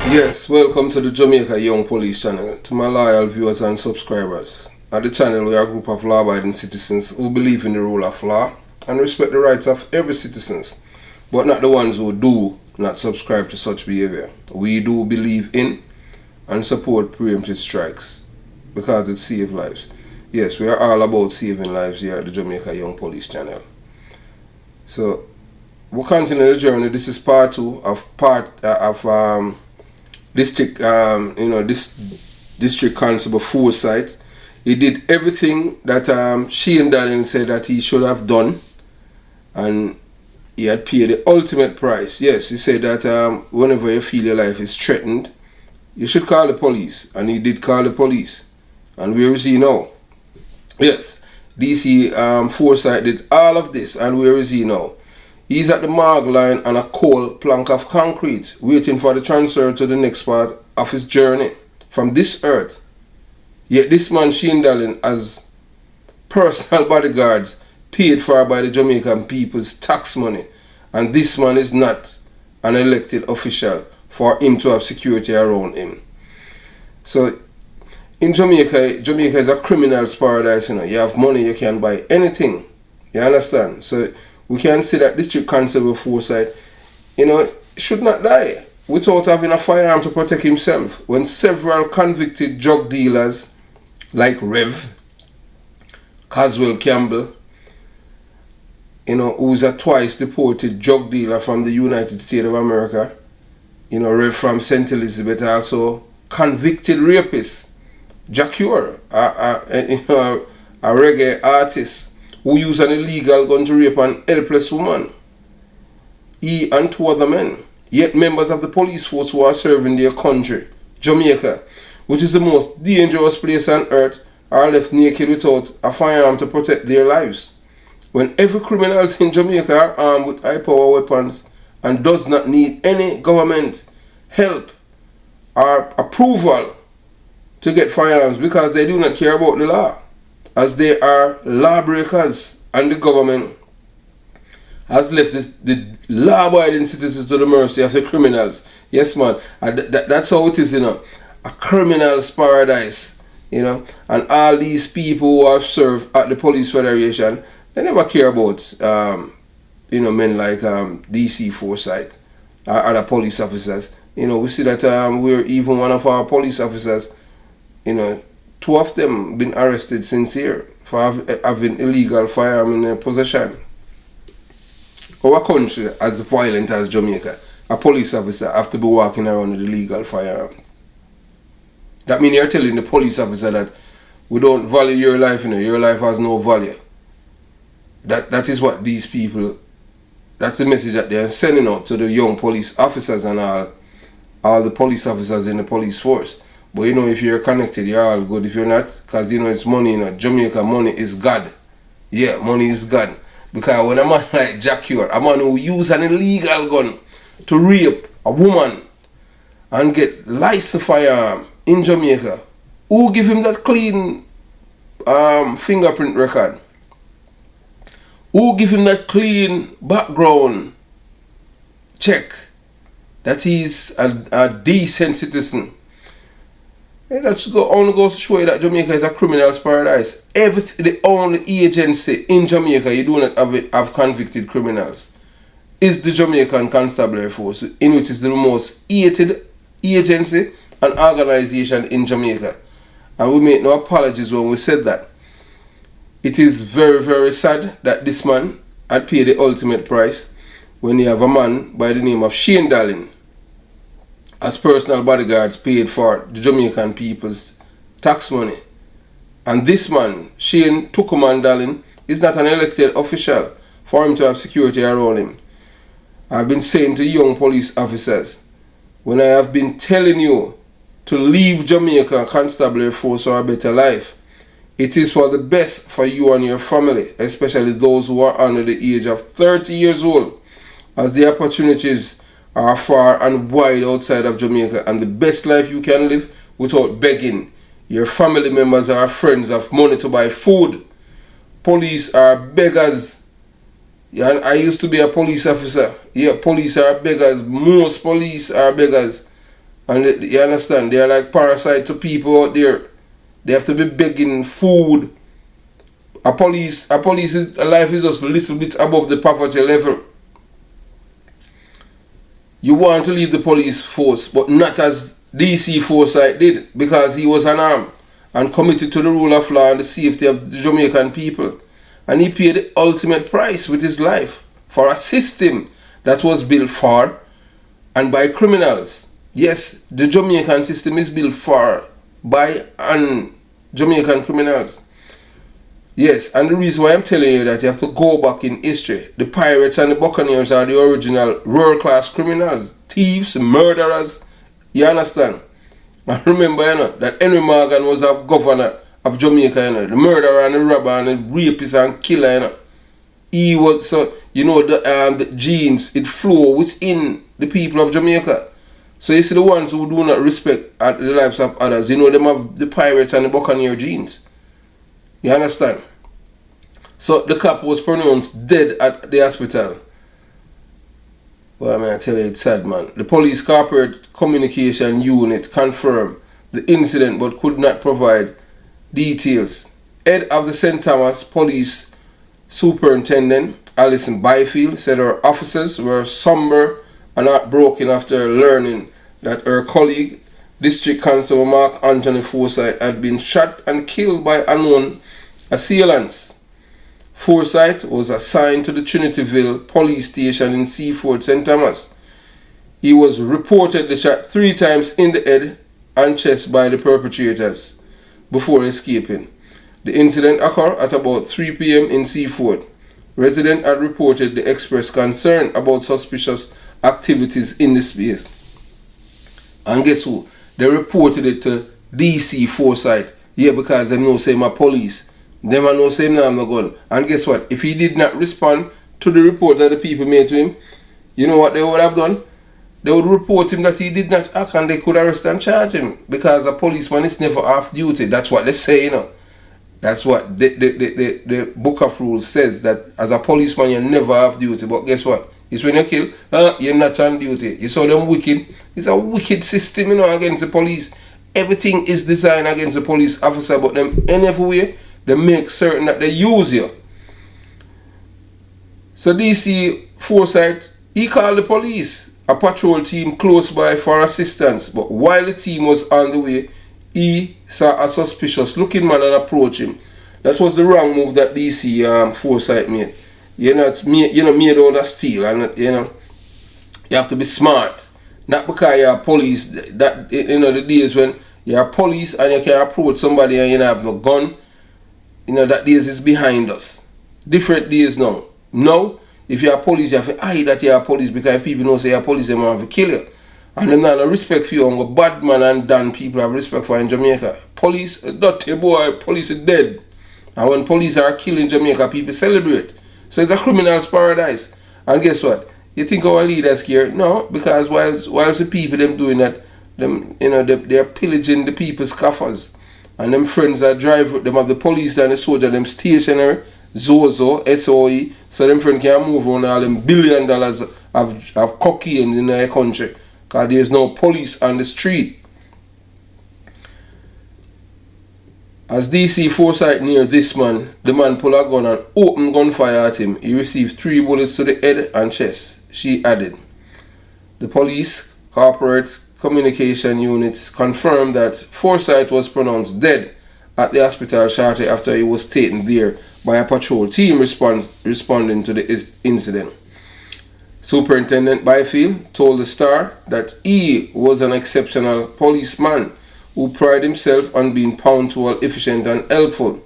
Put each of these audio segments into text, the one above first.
Yes, welcome to the Jamaica Young Police channel. To my loyal viewers and subscribers. At the channel, we are a group of law-abiding citizens who believe in the rule of law and respect the rights of every citizen, but not the ones who do not subscribe to such behavior. We do believe in and support preemptive strikes because it saves lives. Yes, we are all about saving lives here at the Jamaica Young Police channel. So, we'll continue the journey. This is part 2 of District, District Constable Forsyth. He did everything that Shane Dallin said that he should have done, and he had paid the ultimate price. Yes, he said that whenever you feel your life is threatened, you should call the police, and he did call the police. And where is he now? Yes, DC Forsyth did all of this, and where is he now? He's at the morgue line on a cold plank of concrete, waiting for the transfer to the next part of his journey from this earth. Yet this man, Shane Dallin, has personal bodyguards paid for by the Jamaican people's tax money. And this man is not an elected official for him to have security around him. So, in Jamaica is a criminal's paradise. You have money, you can buy anything. You understand? So, we can say that District Constable Forsyth, should not die without having a firearm to protect himself when several convicted drug dealers like Rev, Caswell Campbell, who's a twice deported drug dealer from the United States of America, Rev from St. Elizabeth, also convicted rapist, Jacure, a reggae artist, who used an illegal gun to rape an helpless woman. He and 2 other men, yet members of the police force who are serving their country, Jamaica, which is the most dangerous place on earth, are left naked without a firearm to protect their lives. When every criminal in Jamaica are armed with high-power weapons and does not need any government help or approval to get firearms because they do not care about the law, as they are lawbreakers, and the government has left the law-abiding citizens to the mercy of the criminals. Yes, man, that's how it is, a criminal's paradise, and all these people who have served at the Police Federation, they never care about, men like DC Forsyth or other police officers. We see that we're even one of our police officers, 2 of them been arrested since here for having illegal firearm in their possession. Our country, as violent as Jamaica, a police officer have to be walking around with illegal firearm. That means you're telling the police officer that we don't value your life, your life has no value. That is what these people, that's the message that they're sending out to the young police officers and all the police officers in the police force. But if you're connected, you're all good. If you're not, because it's money, Jamaica, money is God. Yeah, money is God. Because when a man like Jacure, a man who use an illegal gun to rape a woman and get licensed firearm in Jamaica, who give him that clean fingerprint record? Who give him that clean background check that he's a decent citizen? That only goes to show you that Jamaica is a criminal's paradise. The only agency in Jamaica you do not have convicted criminals is the Jamaican Constable Force, in which is the most hated agency and organization in Jamaica. And we make no apologies when we said that. It is very, very sad that this man had paid the ultimate price when you have a man by the name of Shane Dallin as personal bodyguards paid for the Jamaican people's tax money. And this man, Shane Tukuman Dallin, is not an elected official for him to have security around him. I've been saying to young police officers, when I have been telling you to leave Jamaica Constabulary Force for a better life, it is for the best for you and your family, especially those who are under the age of 30 years old, as the opportunities are far and wide outside of Jamaica, and the best life you can live without begging your family members or friends of money to buy food. Police are beggars. Yeah, I used to be a police officer. Yeah, police are beggars. Most police are beggars. And you understand, they are like parasite to people out there. They have to be begging food. A police life is just a little bit above the poverty level. You want to leave the police force, but not as DC Forsythe did, because he was unarmed and committed to the rule of law and the safety of the Jamaican people. And he paid the ultimate price with his life for a system that was built for and by criminals. Yes, the Jamaican system is built for, by, and Jamaican criminals. Yes, and the reason why I'm telling you that, you have to go back in history. The pirates and the buccaneers are the original world-class criminals, thieves, murderers. You understand? And remember, you know, that Henry Morgan was a governor of Jamaica, you know, the murderer and the robber and the rapist and killer, you know. He was, so, you know, the genes, it flow within the people of Jamaica. So you see the ones who do not respect the lives of others, you know, them have the pirates and the buccaneer genes. You understand? So the cop was pronounced dead at the hospital. Well, I tell you, it's sad, man. The police corporate communication unit confirmed the incident but could not provide details. Head of the St. Thomas Police Superintendent Alison Byfield said her officers were somber and heartbroken after learning that her colleague, District Constable Mark Anthony Forsythe, had been shot and killed by unknown assailants. Forsythe was assigned to the Trinityville police station in Seaford, St. Thomas. He was reportedly shot 3 times in the head and chest by the perpetrators before escaping. The incident occurred at about 3 p.m. in Seaford. Residents had reportedly expressed concern about suspicious activities in the space. And guess who? They reported it to DC Forsythe. Yeah, because they know say my police. Them know say him no gun. And guess what? If he did not respond to the report that the people made to him, you know what they would have done? They would report him that he did not act, and they could arrest and charge him, because a policeman is never off duty. That's what they say, you know. That's what the book of rules says, that as a policeman you're never off duty. But guess what? It's when you kill, you're not on duty. You saw them wicked. It's a wicked system, you know, against the police. Everything is designed against the police officer, but them in every way they make certain that they use you. So DC Forsythe, he called the police, a patrol team close by, for assistance. But while the team was on the way, he saw a suspicious looking man and approached him. That was the wrong move that DC Forsythe made. You're not made out of steel, and you know you have to be smart. Not because you're police. That, you know, the days when you're police and you can approach somebody and you don't have no gun, you know, that days is behind us. Different days now. Now, if you're police, you have to hide that you're police, because if people know say you're police, they want to kill you. And them not no respect for you. And bad man and done people have respect for in Jamaica. Police, dirty boy, police is dead. And when police are killed in Jamaica, people celebrate. So it's a criminal's paradise. And guess what? You think our leaders scared? No, because whilst the people them doing that, them, you know, they are pillaging the people's coffers. And them friends that drive with them, have the police and the soldier, them stationary, Zozo, SOE, so them friends can move on all them $1 billion of cocaine in their country, because there's no police on the street. As DC Forsythe neared this man, the man pulled a gun and opened gunfire at him. He received 3 bullets to the head and chest, she added. The police corporate communication units confirmed that Forsythe was pronounced dead at the hospital shortly after he was taken there by a patrol team responding to the incident. Superintendent Byfield told the Star that he was an exceptional policeman who prided himself on being punctual, efficient and helpful.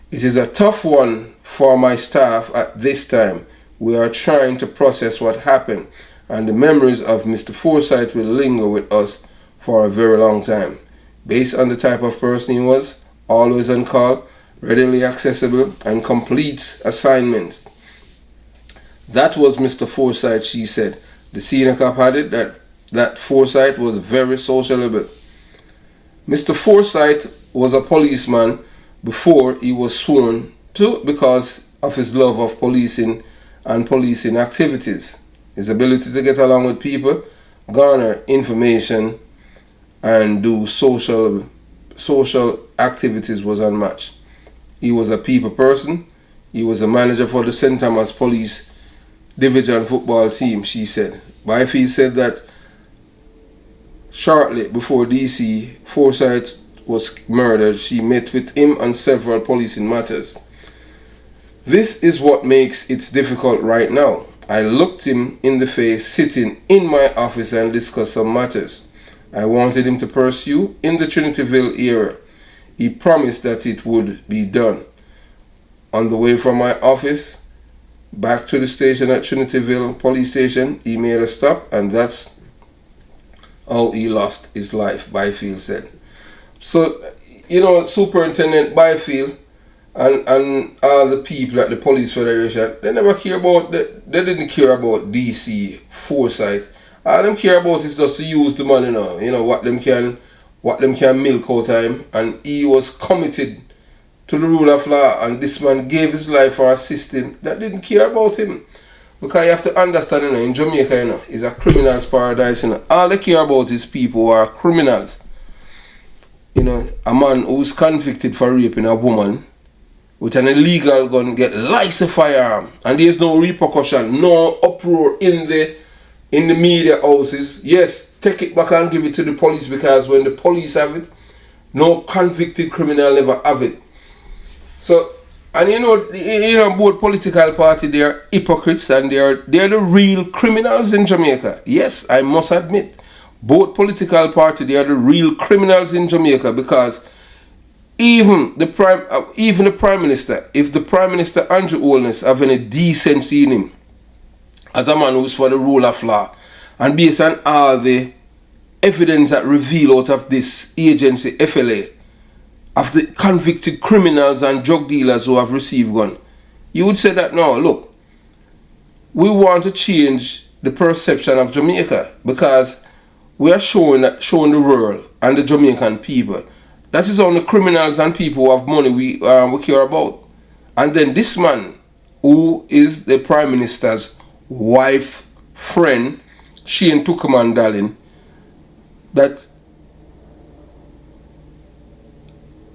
It is a tough one for my staff at this time. We are trying to process what happened, and the memories of Mr. Forsythe will linger with us for a very long time. Based on the type of person he was, always on call, readily accessible, and completes assignments. That was Mr. Forsythe, she said. The senior cop added that Forsythe was very sociable. Mr. Forsythe was a policeman before he was sworn to, because of his love of policing and policing activities. His ability to get along with people, garner information, and do social activities was unmatched. He was a people person. He was a manager for the St. Thomas Police Division football team, she said. Byfield said that shortly before DC Forsythe was murdered, she met with him on several policing matters. This is what makes it difficult right now. I looked him in the face sitting in my office and discussed some matters. I wanted him to pursue in the Trinityville area. He promised that it would be done. On the way from my office back to the station at Trinityville police station, he made a stop, and that's how he lost his life, Byfield said. So, Superintendent Byfield and all the people at the Police Federation, they never care about they didn't care about DC Forsythe. All them care about is just to use the money now. What them can milk out time. And he was committed to the rule of law, and this man gave his life for a system that didn't care about him. Because you have to understand, in Jamaica, is a criminal's paradise. All they care about is people who are criminals. A man who's convicted for raping a woman with an illegal gun get licensed firearm, and there's no repercussion, no uproar in the media houses. Yes, take it back and give it to the police, because when the police have it, no convicted criminal never have it. So, and both political parties, they are hypocrites, and they're the real criminals in Jamaica. Yes, I must admit, both political parties, they are the real criminals in Jamaica, because even the prime minister, if the Prime Minister Andrew Holness have any decency in him, as a man who's for the rule of law, and based on all the evidence that reveal out of this agency, FLA, of the convicted criminals and drug dealers who have received gun, you would say that, no, look, we want to change the perception of Jamaica, because we are showing the world and the Jamaican people that is only criminals and people who have money we care about. And then this man, who is the Prime Minister's wife, friend, Shane Tukuman Darling, that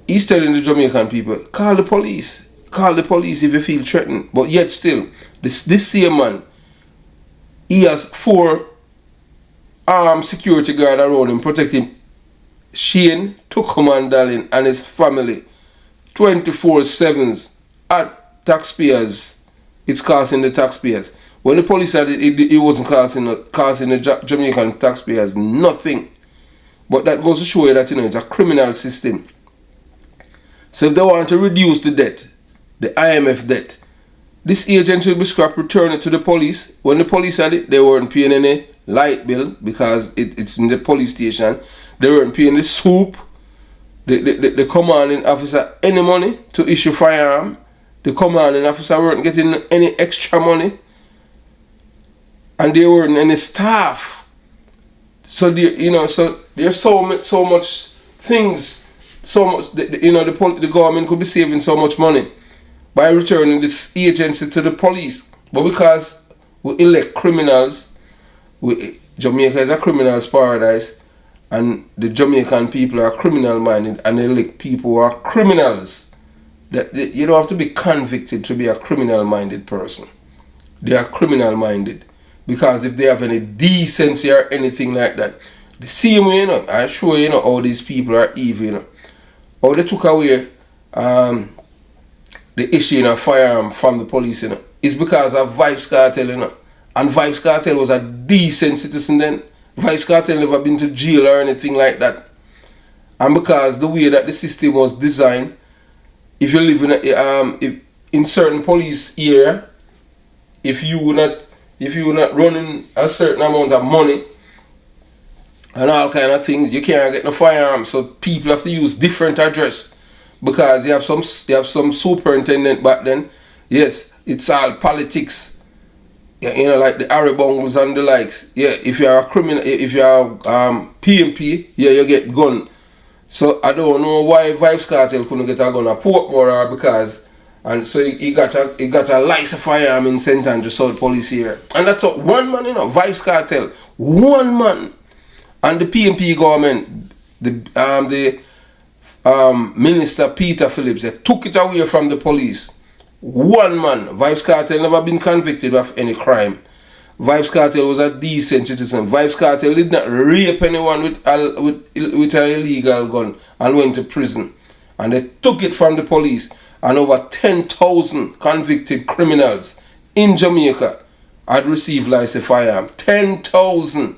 he's telling the Jamaican people, call the police if you feel threatened. But yet still, this same man, he has 4 armed security guards around him protecting Shane Tukuman Darling and his family 24/7 at taxpayers. It's costing the taxpayers. When the police said it wasn't costing the Jamaican taxpayers nothing. But that goes to show you that it's a criminal system. So if they want to reduce the debt, the IMF debt, this agency will be scrapped, return it to the police. When the police had it, they weren't paying any light bill because it's in the police station. They weren't paying the soup, the commanding officer any money to issue firearm. The commanding officer weren't getting any extra money, and there weren't any staff. So so there's so much things, so much. The government could be saving so much money by returning this agency to the police, but because we elect criminals, Jamaica is a criminal's paradise. And the Jamaican people are criminal minded, and they elect people who are criminals. You don't have to be convicted to be a criminal minded person. They are criminal minded, because if they have any decency or anything like that, the same way, I assure you, all these people are evil. How they took away the issuing of firearm from the police, is because of Vybz Kartel, and Vybz Kartel was a decent citizen then. Vybz Kartel never been to jail or anything like that. And because the way that the system was designed, if you live in certain police area, if you were not running a certain amount of money and all kind of things, you can't get no firearm. So people have to use different address, because you have some superintendent back then. Yes, it's all politics. Yeah, like the Harry Bungles and the likes. Yeah, if you are a criminal, if you are PMP, yeah, you get gun. So I don't know why Vybz Kartel couldn't get a gun at Portmore, because, and so he got a license firearm in St. Andrew South Police here, and that's one man, Vybz Kartel, one man, and the PMP government The Minister Peter Phillips, they took it away from the police. One man, Vybz Kartel, never been convicted of any crime. Vybz Kartel was a decent citizen. Vybz Kartel did not rape anyone with an illegal gun and went to prison. And they took it from the police. And over 10,000 convicted criminals in Jamaica had received license firearm. 10,000.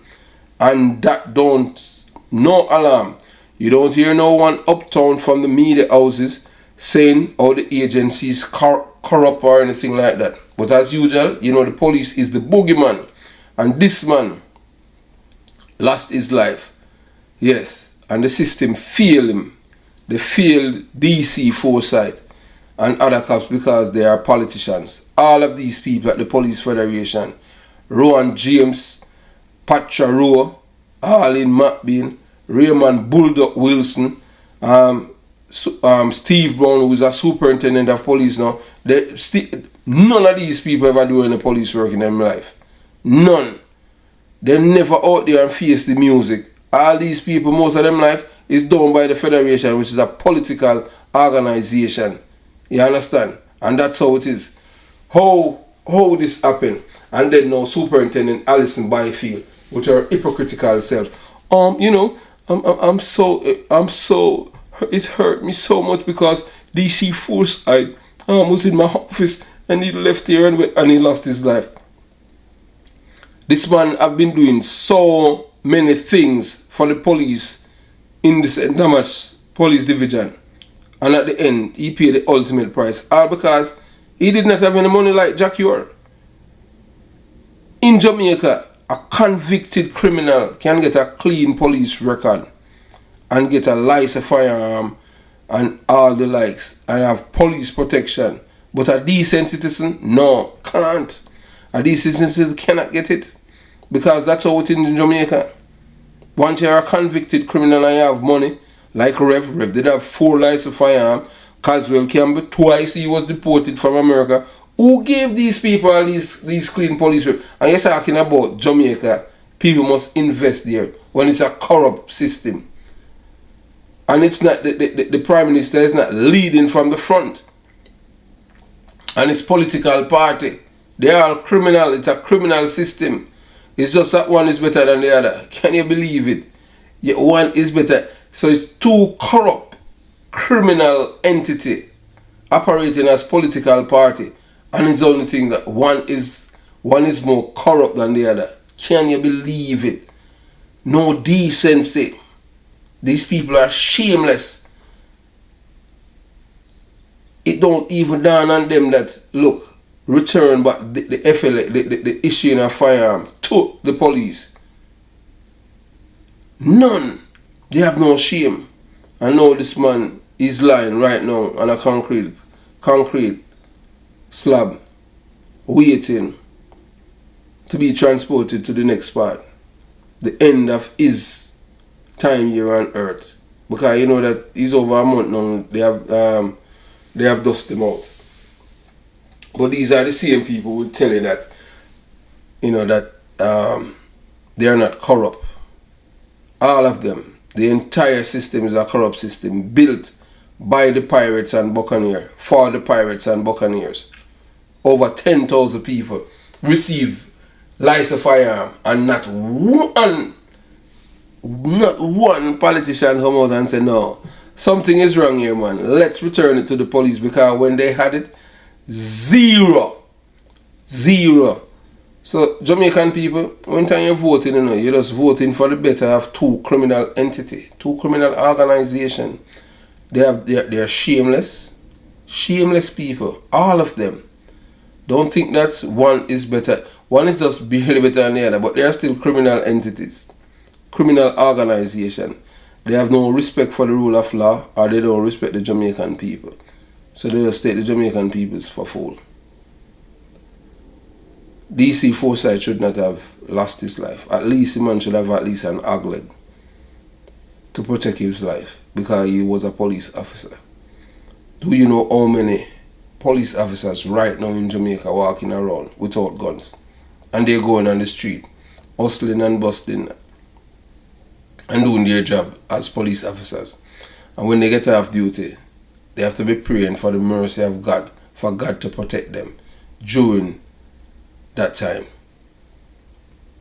And that don't, no alarm. You don't hear no one uptown from the media houses saying how the agencies corrupt or anything like that. But as usual, you know, the police is the boogeyman. And this man lost his life. Yes. And the system failed him. They failed DC Forsythe and other cops because they are politicians. All of these people at the Police Federation, Rowan James, Patra Rowe, Arlene McBean, Raymond Bulldog Wilson, Steve Brown, who is a superintendent of police now. None of these people ever do any police work in their life. None. They never out there and face the music. All these people, most of them life is done by the Federation, which is a political organization. You understand? And that's how it is. How this happened. And then now Superintendent Alison Byfield, with her hypocritical self. You know, I'm so it hurt me so much because DC Forsythe was in my office and he left here and he lost his life. This man have been doing so many things for the police in this damaged police division, and at the end he paid the ultimate price, all because he did not have any money like Jack Ure. In Jamaica, a convicted criminal can get a clean police record and get a license firearm and all the likes and have police protection. But a decent citizen, no, can't. A decent citizen cannot get it because that's how it is in Jamaica. Once you're a convicted criminal and you have money, like Rev did have 4 license firearm. Caswell Campbell, twice he was deported from America. Who gave these people all these clean police work? And you're talking about Jamaica, people must invest there when it's a corrupt system. And it's not, the Prime Minister is not leading from the front. And it's political party. They are all criminal, it's a criminal system. It's just that one is better than the other. Can you believe it? Yeah, one is better. So it's 2 corrupt criminal entity operating as political party. And it's the only thing that one is more corrupt than the other. Can you believe it? No decency. These people are shameless. It don't even dawn on them that, look, return but the FLA, the issuing a firearm to the police. None. They have no shame. I know this man is lying right now on a concrete slab, waiting to be transported to the next part, the end of his time here on earth. Because you know that he's over a month now. They have dusted him out. But these are the same people who tell you that, you know, that they are not corrupt. All of them. The entire system is a corrupt system built by the pirates and buccaneers, for the pirates and buccaneers. Over 10,000 people receive license firearm, and not one politician come out and say, no, something is wrong here, man. Let's return it to the police, because when they had it, zero. So Jamaican people, when time you're voting, you know, you're just voting for the better of 2 criminal entity, 2 criminal organization. They're shameless people, all of them. Don't think that one is better. One is just barely better than the other, but they are still criminal entities, criminal organization. They have no respect for the rule of law, or they don't respect the Jamaican people. So they just take the Jamaican peoples for fool. DC Forsythe should not have lost his life. At least the man should have at least an hog leg to protect his life, because he was a police officer. Do you know how many police officers right now in Jamaica walking around without guns? And they're going on the street, hustling and busting and doing their job as police officers. And when they get off duty, they have to be praying for the mercy of God, for God to protect them during that time.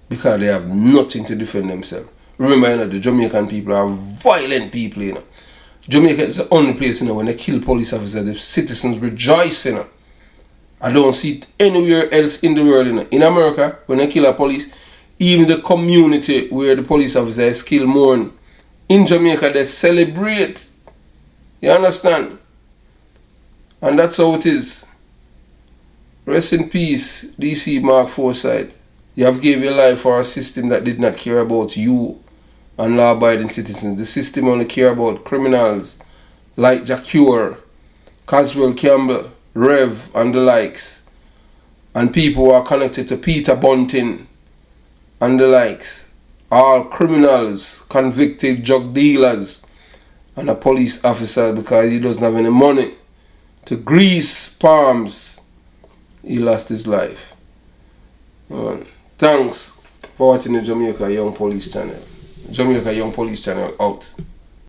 Because they have nothing to defend themselves. Remember, you know, the Jamaican people are violent people, you know. Jamaica is the only place, you know, when they kill police officers, the citizens rejoice, you know. I don't see it anywhere else in the world, you know. In America, when they kill a police, even the community where the police officer is killed mourn. In Jamaica, they celebrate. You understand? And that's how it is. Rest in peace, DC Mark Forsythe. You have gave your life for a system that did not care about you and law-abiding citizens. The system only care about criminals like Jacure, Caswell Campbell, Rev, and the likes. And people who are connected to Peter Bunting and the likes. All criminals, convicted drug dealers, and a police officer, because he doesn't have any money to grease palms, he lost his life. Thanks for watching the Jamaica Young Police channel. Jamaica Young Police channel out.